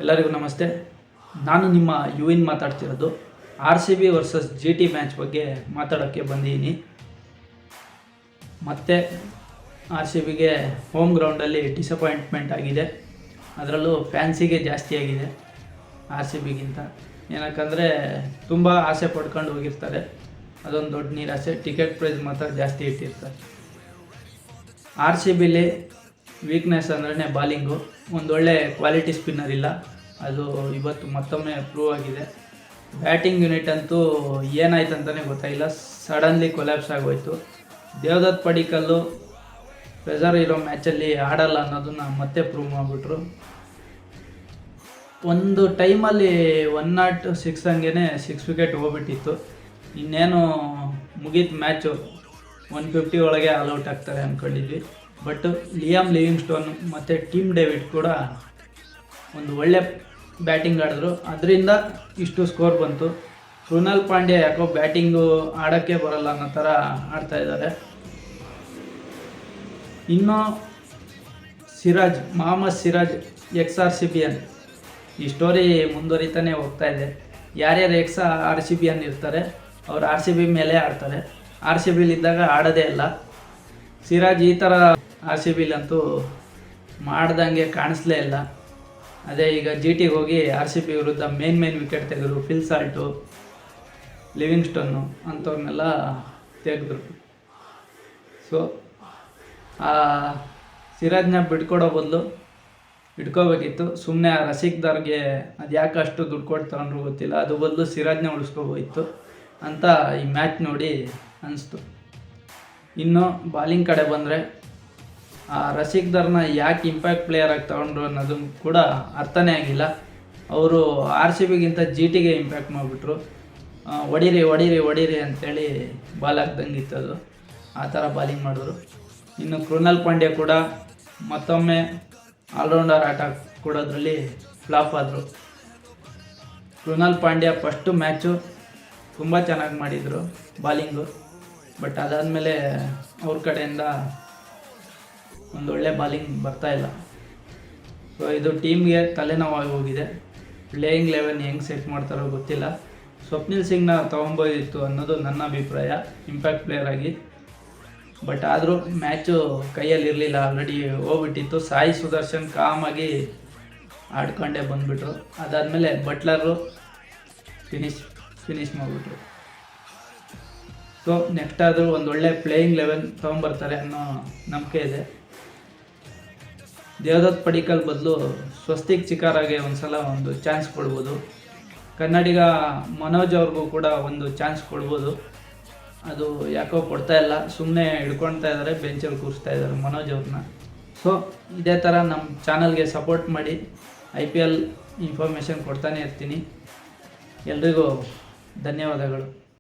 ಎಲ್ಲರಿಗೂ ನಮಸ್ತೆ. ನಾನು ನಿಮ್ಮ ಯುವಿನ್ ಮಾತಾಡ್ತಿರೋದು. RCB ವರ್ಸಸ್ GT ಮ್ಯಾಚ್ ಬಗ್ಗೆ ಮಾತಾಡೋಕ್ಕೆ ಬಂದಿದ್ದೀನಿ. ಮತ್ತೆ RCBಗೆ ಹೋಮ್ ಗ್ರೌಂಡಲ್ಲಿ ಡಿಸಪಾಯಿಂಟ್ಮೆಂಟ್ ಆಗಿದೆ. ಅದರಲ್ಲೂ ಫ್ಯಾನ್ಸಿಗೆ ಜಾಸ್ತಿ ಆಗಿದೆ RCBಗಿಂತ. ಏನಕ್ಕಂದರೆ ತುಂಬ ಆಸೆ ಪಡ್ಕೊಂಡು ಹೋಗಿರ್ತಾರೆ, ಅದೊಂದು ದೊಡ್ಡ ನಿರಾಸೆ. ಟಿಕೆಟ್ ಪ್ರೈಸ್ ಮಾತ್ರ ಜಾಸ್ತಿ ಇಟ್ಟಿರ್ತಾರೆ. RCBಲಿ ವೀಕ್ನೆಸ್ ಅಂದ್ರೆ ಬಾಲಿಂಗು. ಒಂದೊಳ್ಳೆ ಕ್ವಾಲಿಟಿ ಸ್ಪಿನ್ನರ್ ಇಲ್ಲ, ಅದು ಇವತ್ತು ಮತ್ತೊಮ್ಮೆ ಪ್ರೂವ್ ಆಗಿದೆ. ಬ್ಯಾಟಿಂಗ್ ಯೂನಿಟ್ ಅಂತೂ ಏನಾಯ್ತು ಅಂತಲೇ ಗೊತ್ತಾಗಿಲ್ಲ, ಸಡನ್ಲಿ ಕೊಲ್ಯಾಪ್ಸ್ ಆಗೋಯ್ತು. ದೇವದತ್ ಪಡಿಕ್ಕಲ್ಲು ಪ್ರೆಸರ್ ಇರೋ ಮ್ಯಾಚಲ್ಲಿ ಆಡಲ್ಲ ಅನ್ನೋದನ್ನ ಮತ್ತೆ ಪ್ರೂವ್ ಮಾಡಿಬಿಟ್ರು. ಒಂದು ಟೈಮಲ್ಲಿ 106 ಹಂಗೆ 6 ವಿಕೆಟ್ ಹೋಗ್ಬಿಟ್ಟಿತ್ತು. ಇನ್ನೇನು ಮುಗೀತು ಮ್ಯಾಚು, 150 ಒಳಗೆ ಆಲ್ಔಟ್ ಆಗ್ತಾರೆ ಅಂದ್ಕೊಂಡಿದ್ವಿ. ಬಟ್ ಲಿಯಾಮ್ ಲಿವಿಂಗ್ಸ್ಟೋನ್ ಮತ್ತು ಟೀಮ್ ಡೇವಿಡ್ ಕೂಡ ಒಂದು ಒಳ್ಳೆ ಬ್ಯಾಟಿಂಗ್ ಆಡಿದ್ರು, ಅದರಿಂದ ಇಷ್ಟು ಸ್ಕೋರ್ ಬಂತು. ಕೃಣಾಲ್ ಪಾಂಡ್ಯ ಯಾಕೋ ಬ್ಯಾಟಿಂಗು ಆಡೋಕ್ಕೆ ಬರಲ್ಲ ಅನ್ನೋ ಥರ ಆಡ್ತಾಯಿದ್ದಾರೆ. ಇನ್ನು ಮೊಹಮ್ಮದ್ ಸಿರಾಜ್ XRCBN, ಈ ಸ್ಟೋರಿ ಮುಂದುವರಿತಾನೆ ಹೋಗ್ತಾ ಇದೆ. ಯಾರ್ಯಾರು XRCBN ಇರ್ತಾರೆ ಅವ್ರು RCB ಮೇಲೆ ಆಡ್ತಾರೆ, RCBಲಿದ್ದಾಗ ಆಡೋದೇ ಇಲ್ಲ. ಸಿರಾಜ್ ಈ ಥರ RCBಲಂತೂ ಮಾಡ್ದಂಗೆ ಕಾಣಿಸ್ಲೇ ಇಲ್ಲ. ಅದೇ ಈಗ GTಗೆ ಹೋಗಿ RCB ವಿರುದ್ಧ ಮೇನ್ ವಿಕೆಟ್ ತೆಗೆದ್ರು. ಫಿಲ್ ಸಾಲ್ಟು, ಲಿವಿಂಗ್ಸ್ಟನ್ನು ಅಂಥವ್ರನ್ನೆಲ್ಲ ತೆಗೆದ್ರು. ಸೊ ಆ ಸಿರಾಜ್ನ ಬಿಟ್ಕೊಡೋ ಬದಲು ಇಟ್ಕೋಬೇಕಿತ್ತು. ಸುಮ್ಮನೆ ಆ ರಸಿಕ್ದಾರ್ಗೆ ಅದು ಯಾಕೆ ಅಷ್ಟು ದುಡ್ಡು ಕೊಟ್ಟು ತಗೊಂಡ್ರು ಗೊತ್ತಿಲ್ಲ, ಅದು ಬದಲು ಸಿರಾಜ್ನ ಉಳಿಸ್ಕೋಬೋಯಿತ್ತು ಅಂತ ಈ ಮ್ಯಾಚ್ ನೋಡಿ ಅನಿಸ್ತು. ಇನ್ನು ಬಾಲಿಂಗ್ ಕಡೆ ಬಂದರೆ, ಆ ರಸಿಕ್ದಾರ್ನ ಯಾಕೆ ಇಂಪ್ಯಾಕ್ಟ್ ಪ್ಲೇಯರ್ ಆಗಿ ತಗೊಂಡ್ರು ಅನ್ನೋದು ಕೂಡ ಅರ್ಥನೇ ಆಗಿಲ್ಲ. ಅವರು RCBಗಿಂತ GTಗೆ ಇಂಪ್ಯಾಕ್ಟ್ ಮಾಡಿಬಿಟ್ರು. ಹೊಡೀರಿ ಅಂಥೇಳಿ ಬಾಲ್ ಹಾಕ್ದಂಗಿತ್ತು, ಅದು ಆ ಥರ ಬಾಲಿಂಗ್ ಮಾಡಿದ್ರು. ಇನ್ನು ಕೃಣಾಲ್ ಪಾಂಡ್ಯ ಕೂಡ ಮತ್ತೊಮ್ಮೆ ಆಲ್ರೌಂಡರ್ ಆಟ ಕೊಡೋದ್ರಲ್ಲಿ ಫ್ಲಾಪ್ ಆದರು. ಕೃಣಾಲ್ ಪಾಂಡ್ಯ ಫಸ್ಟು ಮ್ಯಾಚು ತುಂಬ ಚೆನ್ನಾಗಿ ಮಾಡಿದರು ಬಾಲಿಂಗು, ಬಟ್ ಅದಾದಮೇಲೆ ಅವ್ರ ಕಡೆಯಿಂದ ಒಂದೊಳ್ಳೆ ಬಾಲಿಂಗ್ ಬರ್ತಾಯಿಲ್ಲ. ಸೊ ಇದು ಟೀಮ್ಗೆ ತಲೆನೋವಾಗಿ ಹೋಗಿದೆ. ಪ್ಲೇಯಿಂಗ್ 11 ಹೆಂಗೆ ಸೆಟ್ ಮಾಡ್ತಾರೋ ಗೊತ್ತಿಲ್ಲ. ಸ್ವಪ್ನಿಲ್ ಸಿಂಗ್ನ ತೊಗೊಬೋದಿತ್ತು ಅನ್ನೋದು ನನ್ನ ಅಭಿಪ್ರಾಯ ಇಂಪ್ಯಾಕ್ಟ್ ಪ್ಲೇಯರ್ ಆಗಿ. ಬಟ್ ಆದರೂ ಮ್ಯಾಚು ಕೈಯಲ್ಲಿರಲಿಲ್ಲ, ಆಲ್ರೆಡಿ ಹೋಗ್ಬಿಟ್ಟಿತ್ತು. ಸಾಯಿ ಸುದರ್ಶನ್ ಕಾಮಾಗಿ ಆಡ್ಕೊಂಡೇ ಬಂದುಬಿಟ್ರು. ಅದಾದಮೇಲೆ ಬಟ್ಲರು ಫಿನಿಶ್ ಮಾಡಿಬಿಟ್ರು. ಸೊ ನೆಕ್ಸ್ಟ್ ಆದರೂ ಒಂದೊಳ್ಳೆ ಪ್ಲೇಯಿಂಗ್ 11 ತೊಗೊಂಬರ್ತಾರೆ ಅನ್ನೋ ನಂಬಿಕೆ ಇದೆ. ದೇವದತ್ ಪಡಿಕ್ಕಲ್ ಬದಲು ಸ್ವಸ್ತಿಕ್ ಚಿಕಾರಾಗೆ ಒಂದು ಚಾನ್ಸ್ ಕೊಡ್ಬೋದು. ಕನ್ನಡಿಗ ಮನೋಜ್ ಅವ್ರಿಗೂ ಕೂಡ ಒಂದು ಚಾನ್ಸ್ ಕೊಡ್ಬೋದು. ಅದು ಯಾಕೋ ಕೊಡ್ತಾ ಇಲ್ಲ, ಸುಮ್ಮನೆ ಹಿಡ್ಕೊಳ್ತಾ ಇದ್ದಾರೆ, ಬೆಂಚಲ್ಲಿ ಕೂರಿಸ್ತಾ ಇದ್ದಾರೆ ಮನೋಜ್ ಅವ್ರನ್ನ. ಸೊ ಇದೇ ಥರ ನಮ್ಮ ಚಾನಲ್ಗೆ ಸಪೋರ್ಟ್ ಮಾಡಿ, IPL ಇನ್ಫಾರ್ಮೇಷನ್ ಕೊಡ್ತಾನೆ ಇರ್ತೀನಿ. ಎಲ್ರಿಗೂ ಧನ್ಯವಾದಗಳು.